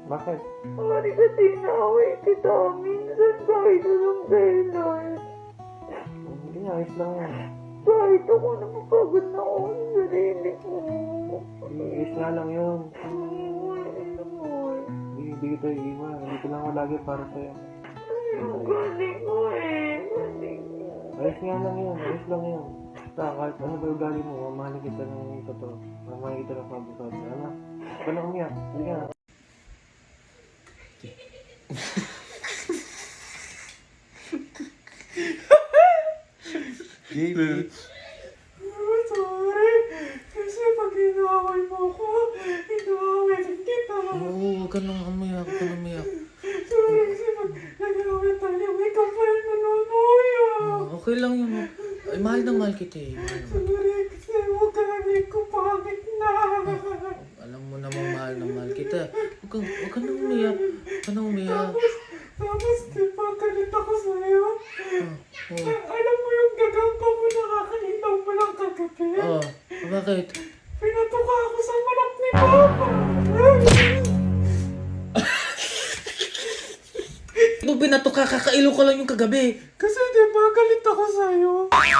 Bakit? Mari kasi inaaway kita. Minsan kahit anong dahilan. Hindi, ayos lang yan. Kahit ako napapagod na ako sa sarili ko. Ayos nga lang yun. Iiwanan naman. Hindi kita iiwan. Dito lang ako lagi para sa'yo. Ang galing ko eh. Galing ko. Ayos nga lang yun. Ayos lang yun. Kahit ano ba yung ugali mo, mamahalin kita ng totoo. Mamahalin kita ng pagkakad. Ano? Huwag ka na umiyak. Hindi ka. Baby. Sorry. Kasi pag inaaway mo ako, inaaway din kita. Oo, huwag ka nang umiyak. Huwag ka nang umiyak. Sorry kasi pag nag-aaway tayo, may kapal na nunuya. Okay lang yun. Ay, mahal na mahal kita eh. Mahal na. Sorry kasi huwag ka naging ko pangit na. Alam mo namang mahal na mahal kita. Huwag ka nang umiyak. Huwag ka nang umiyak. Tapos di ba galit ako sa'yo? Oh. Alam mo yung gagamba mo nakakainaw mo lang kagabi? Oh, bakit? Pinatuka ako sa manok ni Papa. Ito binato ka, kakailo ka lang yung kagabi. Kasi di ba galit ako sa'yo? Kaya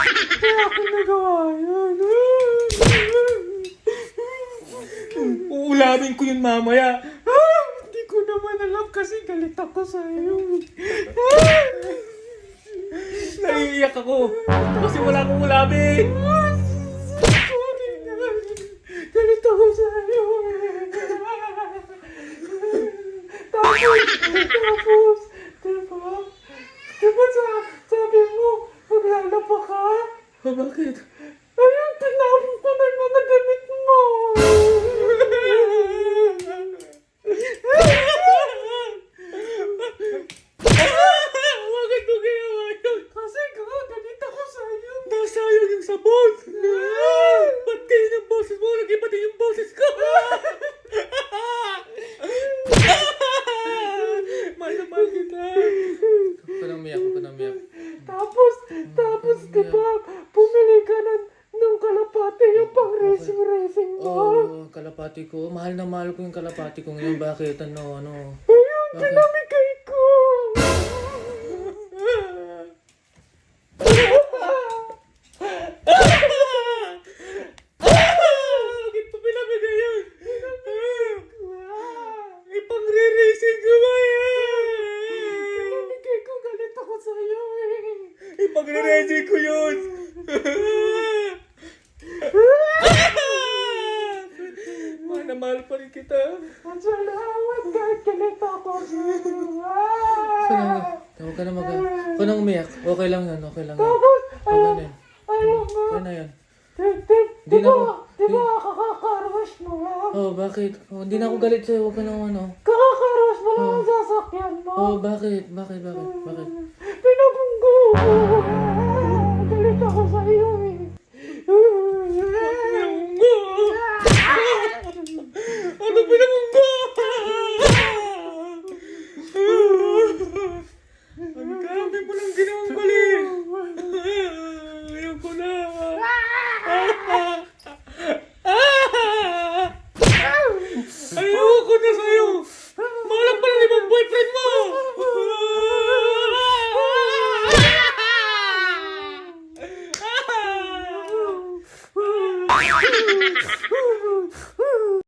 ako nagawa yun. Uulamin ko yun mamaya. Hindi ko naman alam kasi galit ako sa'yo. Naiiyak ako. Kasi wala akong ulamin. Sorry na. Galit ako sa'yo. Tapos, diba sabi mo, maglalaba ka? Bakit? Ayun, tinapon ko na yung mga damit mo. Bakit mo ginawa yun? Kasi galit ako sa'yo. Nasayang yung sabon. Ba't kayo ng boses mo? Nag-iba din yung boses ko. Mahal na mahal kita. Huwag ka nang umiyak, huwag ka nang umiyak. Tapos, diba, bumili ka ng kalapate yung pang racing mo. Oh, kalapati ko. Mahal na mahal ko yung kalapati ko ngayon. Bakit? Ano? Ayun, Bakit? pinamigay ko. Bakit mo pinamigay yun? Ipang-re-racing ko ba yan? Pinamigay ko, galit ako sa'yo eh. Ipang-re-racing ko yun. Mahal na mahal pa rin kita. Ang salamat kahit galit ako sa'yo. Huwag ka na huwag ka na umiyak. Okay lang yan, okay lang yan. Tapos, Okay na yan. alam mo, Okay na yan. di na ako- ba kakakarwas mo lang? Oh, bakit? Oh, hindi na ako galit sa'yo. Huwag ka na ano. Kakakarwas mo lang ang sasakyan mo. Oh, bakit? Bakit? Pinabunggo mo. Galit ako sa'yo eh. Ano pinamunggo?